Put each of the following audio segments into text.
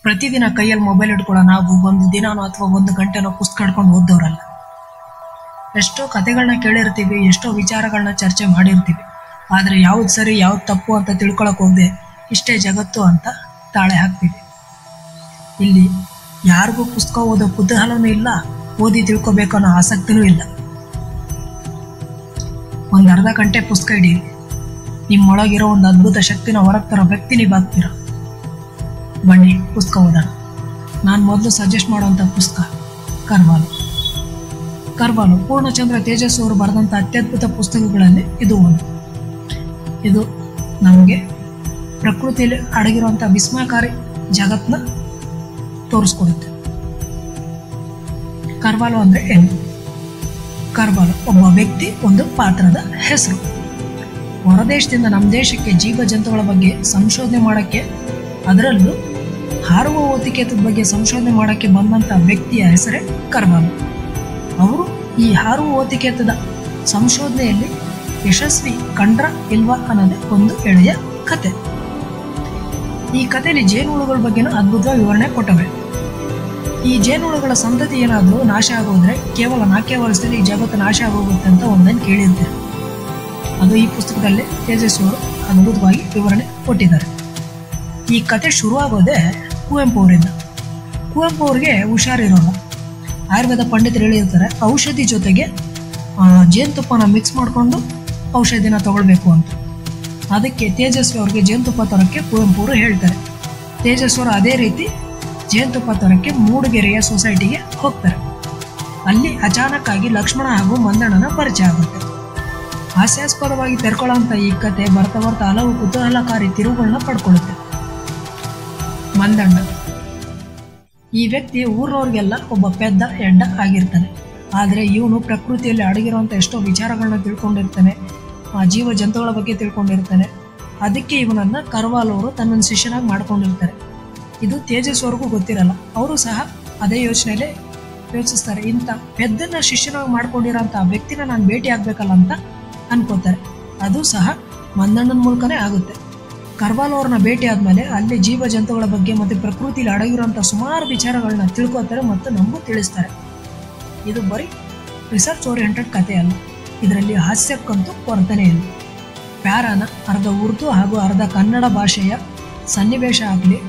ಪ್ರತಿದಿನ ಕೈಯಲ್ಲಿ ಮೊಬೈಲ್ ಇಟ್ಕೊಳ್ಳೋ ನಾವು ಒಂದು ದಿನನೋ ಅಥವಾ ಒಂದು ಗಂಟೆನೋ ಪುಸ್ತಕ ಹಿಡ್ಕೊಂಡು ಓದೋರಲ್ಲ. ಎಷ್ಟೋ ಕಥೆಗಳನ್ನ ಕೇಳಿರ್ತೀವಿ, ಎಷ್ಟೋ ವಿಚಾರಗಳನ್ನ ಚರ್ಚೆ ಮಾಡಿರ್ತೀವಿ. ಆದರೆ ಯಾವ್ದು ಸರಿ ಯಾವ್ದು ತಪ್ಪು ಅಂತ ತಿಳ್ಕೊಳಕ್ ಹೋಗದೆ ಇಷ್ಟೇ ಜಗತ್ತು ಅಂತ ತಾಳೆ ಹಾಕ್ತೀವಿ. ಇಲ್ಲಿ ಯಾರಿಗೂ ಪುಸ್ತಕ ಓದೋ ಕುತೂಹಲನೂ ಇಲ್ಲ, ಓದಿ ತಿಳ್ಕೊಬೇಕು ಅನ್ನೋ ಆಸಕ್ತಿನೂ ಇಲ್ಲ. ಒಂದು ಅರ್ಧ ಗಂಟೆ ಪುಸ್ತಕ ಹಿಡೀರಿ, ನಿಮ್ಮೊಳಗಿರೋ ಒಂದು ಅದ್ಭುತ ಶಕ್ತಿನ ಹೊರಗೆ ತರೋ ವ್ಯಕ್ತಿ ನೀವಾಗ್ತೀರ. ಬನ್ನಿ ಪುಸ್ತಕ ಓದೋಣ. ನಾನು ಮೊದಲು ಸಜೆಸ್ಟ್ ಮಾಡೋಂಥ ಪುಸ್ತಕ ಕರ್ವಾಲೋ ಪೂರ್ಣಚಂದ್ರ ತೇಜಸ್ ಅವರು ಬರೆದಂಥ ಅತ್ಯದ್ಭುತ ಪುಸ್ತಕಗಳಲ್ಲಿ ಇದು ಒಂದು. ಇದು ನಮಗೆ ಪ್ರಕೃತಿಯಲ್ಲಿ ಅಡಗಿರುವಂಥ ವಿಸ್ಮಯಕಾರಿ ಜಗತ್ತನ್ನ ತೋರಿಸ್ಕೊಡುತ್ತೆ. ಕರ್ವಾಲೋ ಅಂದರೆ ಏನು? ಕರ್ವಾಲೋ ಒಬ್ಬ ವ್ಯಕ್ತಿ, ಒಂದು ಪಾತ್ರದ ಹೆಸರು. ಹೊರದೇಶದಿಂದ ನಮ್ಮ ದೇಶಕ್ಕೆ ಜೀವ ಜಂತುಗಳ ಬಗ್ಗೆ ಸಂಶೋಧನೆ ಮಾಡೋಕ್ಕೆ, ಅದರಲ್ಲೂ ಹಾರುವ ಓತಿಕೇತದ ಬಗ್ಗೆ ಸಂಶೋಧನೆ ಮಾಡೋಕ್ಕೆ ಬಂದಂಥ ವ್ಯಕ್ತಿಯ ಹೆಸರೇ ಕರ್ವಾಲೋ. ಅವರು ಈ ಹಾರುವ ಓತಿಕೇತದ ಸಂಶೋಧನೆಯಲ್ಲಿ ಯಶಸ್ವಿ ಕಂಡ್ರ ಇಲ್ವಾ ಅನ್ನೋದೇ ಒಂದು ಎಳೆಯ ಕತೆ. ಈ ಕಥೆಯಲ್ಲಿ ಜೇನುಹುಳುಗಳ ಬಗ್ಗೆನೂ ಅದ್ಭುತ ವಿವರಣೆ ಕೊಟ್ಟವೆ. ಈ ಜೇನುಹುಳುಗಳ ಸಂತತಿ ಏನಾದರೂ ನಾಶ ಆಗೋದ್ರೆ ಕೇವಲ 4 ವರ್ಷದಲ್ಲಿ ಈ ಜಗತ್ತು ನಾಶ ಆಗೋಗುತ್ತೆ ಅಂತ ಒಂದನ್ನು ಕೇಳಿರ್ತಾರೆ. ಅದು ಈ ಪುಸ್ತಕದಲ್ಲಿ ತೇಜಸ್ವಿ ಅವರು ಅದ್ಭುತವಾಗಿ ವಿವರಣೆ ಕೊಟ್ಟಿದ್ದಾರೆ. ಈ ಕತೆ ಶುರುವಾಗೋದೇ ಕುವೆಂಪು ಅವರಿಂದ. ಕುವೆಂಪು ಅವ್ರಿಗೆ ಹುಷಾರಿರೋಲ್ಲ. ಆಯುರ್ವೇದ ಪಂಡಿತರು ಹೇಳಿರ್ತಾರೆ, ಔಷಧಿ ಜೊತೆಗೆ ಜೇನುತುಪ್ಪನ ಮಿಕ್ಸ್ ಮಾಡಿಕೊಂಡು ಔಷಧಿನ ತಗೊಳ್ಬೇಕು ಅಂತ. ಅದಕ್ಕೆ ತೇಜಸ್ವಿ ಅವ್ರಿಗೆ ಜೇನುತುಪ್ಪ ತರೋಕ್ಕೆ ಕುವೆಂಪು ಅವರು ಹೇಳ್ತಾರೆ. ತೇಜಸ್ವಿ ಅವರು ಅದೇ ರೀತಿ ಜೇನುತುಪ್ಪ ತರೋಕ್ಕೆ ಮೂಡಿಗೆರೆಯ ಸೊಸೈಟಿಗೆ ಹೋಗ್ತಾರೆ. ಅಲ್ಲಿ ಅಚಾನಕ್ ಆಗಿ ಲಕ್ಷ್ಮಣ ಹಾಗೂ ಮಂದಣ್ಣನ ಪರಿಚಯ ಆಗುತ್ತೆ. ಹಾಸ್ಯಾಸ್ಪದವಾಗಿ ತೆರ್ಕೊಳ್ಳೋಂಥ ಈ ಕತೆ ಬರ್ತಾ ಹಲವು ಕುತೂಹಲಕಾರಿ ತಿರುವುಗಳನ್ನ ಪಡ್ಕೊಳ್ಳುತ್ತೆ. ಮಂದಣ್ಣ ಈ ವ್ಯಕ್ತಿ ಊರಿನವ್ರಿಗೆಲ್ಲ ಒಬ್ಬ ಪೆದ್ದ ಎಡ್ಡ ಆಗಿರ್ತಾನೆ. ಆದರೆ ಇವನು ಪ್ರಕೃತಿಯಲ್ಲಿ ಅಡಗಿರುವಂಥ ಎಷ್ಟೋ ವಿಚಾರಗಳನ್ನ ತಿಳ್ಕೊಂಡಿರ್ತಾನೆ, ಜೀವ ಜಂತುಗಳ ಬಗ್ಗೆ ತಿಳ್ಕೊಂಡಿರ್ತಾನೆ. ಅದಕ್ಕೆ ಇವನನ್ನು ಕರ್ವಾಲೋ ಅವರು ತನ್ನನ್ನು ಶಿಷ್ಯನಾಗಿ ಮಾಡ್ಕೊಂಡಿರ್ತಾರೆ. ಇದು ತೇಜಸ್ವರ್ಗೂ ಗೊತ್ತಿರಲ್ಲ. ಅವರು ಸಹ ಅದೇ ಯೋಚನೆಯಲ್ಲೇ ಯೋಚಿಸ್ತಾರೆ, ಇಂಥ ಪೆದ್ದನ್ನ ಶಿಷ್ಯನಾಗಿ ಮಾಡ್ಕೊಂಡಿರೋಂಥ ವ್ಯಕ್ತಿನ ನಾನು ಭೇಟಿ ಆಗ್ಬೇಕಲ್ಲ ಅಂತ ಅನ್ಕೋತಾರೆ. ಅದು ಸಹ ಮಂದಣ್ಣನ ಮೂಲಕನೇ ಆಗುತ್ತೆ. ಕರ್ವಾಲೋ ಅವ್ರನ್ನ ಭೇಟಿ ಆದಮೇಲೆ ಅಲ್ಲಿ ಜೀವ ಜಂತುಗಳ ಬಗ್ಗೆ ಮತ್ತು ಪ್ರಕೃತಿಯಲ್ಲಿ ಅಡಗಿರುವಂಥ ಸುಮಾರು ವಿಚಾರಗಳನ್ನ ತಿಳ್ಕೊತಾರೆ ಮತ್ತು ನಮಗೂ ತಿಳಿಸ್ತಾರೆ. ಇದು ಬರೀ ರಿಸರ್ಚ್ ಓರಿಯೆಂಟೆಡ್ ಕಥೆ ಅಲ್ಲ, ಇದರಲ್ಲಿ ಹಾಸ್ಯಕ್ಕಂತೂ ಕೊರತೆನೇ ಇಲ್ಲ. ಪ್ಯಾರಾನ ಅರ್ಧ ಉರ್ದು ಹಾಗೂ ಅರ್ಧ ಕನ್ನಡ ಭಾಷೆಯ ಸನ್ನಿವೇಶ ಆಗಲಿ,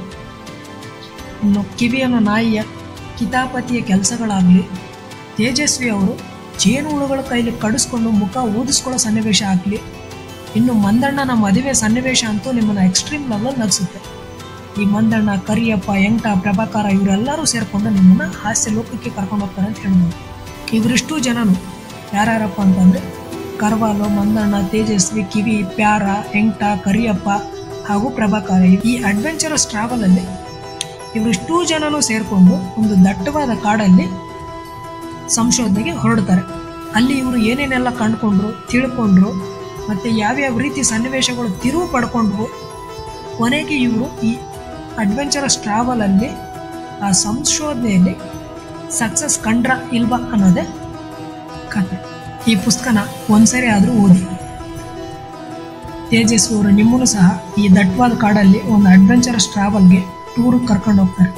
ಇನ್ನು ಕಿವಿಯನ ನಾಯಿಯ ಕಿತಾಪತಿಯ ಕೆಲಸಗಳಾಗಲಿ, ತೇಜಸ್ವಿ ಅವರು ಜೇನುಹುಳುಗಳ ಕೈಲಿ ಕಡಿಸ್ಕೊಂಡು ಮುಖ ಊದಿಸ್ಕೊಳ್ಳೋ ಸನ್ನಿವೇಶ ಆಗಲಿ, ಇನ್ನು ಮಂದಣ್ಣನ ಮದುವೆ ಸನ್ನಿವೇಶ ಅಂತೂ ನಿಮ್ಮನ್ನು ಎಕ್ಸ್ಟ್ರೀಮ್ ಲೆವೆಲ್ ನಗಿಸುತ್ತೆ. ಈ ಮಂದಣ್ಣ, ಕರಿಯಪ್ಪ, ಎಂಟ, ಪ್ರಭಾಕಾರ ಇವರೆಲ್ಲರೂ ಸೇರಿಕೊಂಡು ನಿಮ್ಮನ್ನು ಹಾಸ್ಯ ಲೋಕಕ್ಕೆ ಕರ್ಕೊಂಡು ಹೋಗ್ತಾರೆ ಅಂತ ಹೇಳ್ಬೋದು. ಇವರಿಷ್ಟು ಜನನು ಯಾರ್ಯಾರಪ್ಪ ಅಂತಂದರೆ ಕರ್ವಾಲೋ, ಮಂದಣ್ಣ, ತೇಜಸ್ವಿ, ಕಿವಿ, ಪ್ಯಾರ, ಎಂಟ, ಕರಿಯಪ್ಪ ಹಾಗೂ ಪ್ರಭಾಕಾರ. ಈ ಅಡ್ವೆಂಚರಸ್ ಟ್ರಾವೆಲಲ್ಲಿ ಇವರಿಷ್ಟು ಜನನು ಸೇರಿಕೊಂಡು ಒಂದು ದಟ್ಟವಾದ ಕಾಡಲ್ಲಿ ಸಂಶೋಧನೆಗೆ ಹೊರಡ್ತಾರೆ. ಅಲ್ಲಿ ಇವರು ಏನೇನೆಲ್ಲ ಕಂಡುಕೊಂಡ್ರು, ತಿಳ್ಕೊಂಡ್ರು ಮತ್ತು ಯಾವ್ಯಾವ ರೀತಿ ಸನ್ನಿವೇಶಗಳು ತಿರುವು ಪಡ್ಕೊಂಡ್ವು, ಕೊನೆಗೆ ಇವರು ಈ ಅಡ್ವೆಂಚರಸ್ ಟ್ರಾವೆಲಲ್ಲಿ ಆ ಸಂಶೋಧನೆಯಲ್ಲಿ ಸಕ್ಸಸ್ ಕಂಡ್ರ ಇಲ್ವಾ ಅನ್ನೋದೇ ಕತೆ. ಈ ಪುಸ್ತಕನ ಒಂದ್ಸರಿ ಆದರೂ ಓದಿ. ತೇಜಸ್ವಿ ಅವರು ನಿಮ್ಮನ್ನು ಸಹ ಈ ದಟ್ಟವಾದ ಕಾಡಲ್ಲಿ ಒಂದು ಅಡ್ವೆಂಚರಸ್ ಟ್ರಾವೆಲ್ಗೆ ಟೂರಿಗೆ ಕರ್ಕೊಂಡು ಹೋಗ್ತಾರೆ.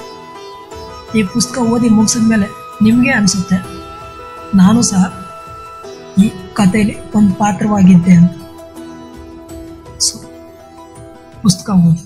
ಈ ಪುಸ್ತಕ ಓದಿ ಮುಗಿಸಿದ ಮೇಲೆ ನಿಮಗೆ ಅನಿಸುತ್ತೆ, ನಾನು ಸಹ ಈ ಕಥೆಯಲ್ಲಿ ಒಂದು ಪಾತ್ರವಾಗಿದ್ದೆ ಅಂತ. ಸೊ ಪುಸ್ತಕ ಓದಿ.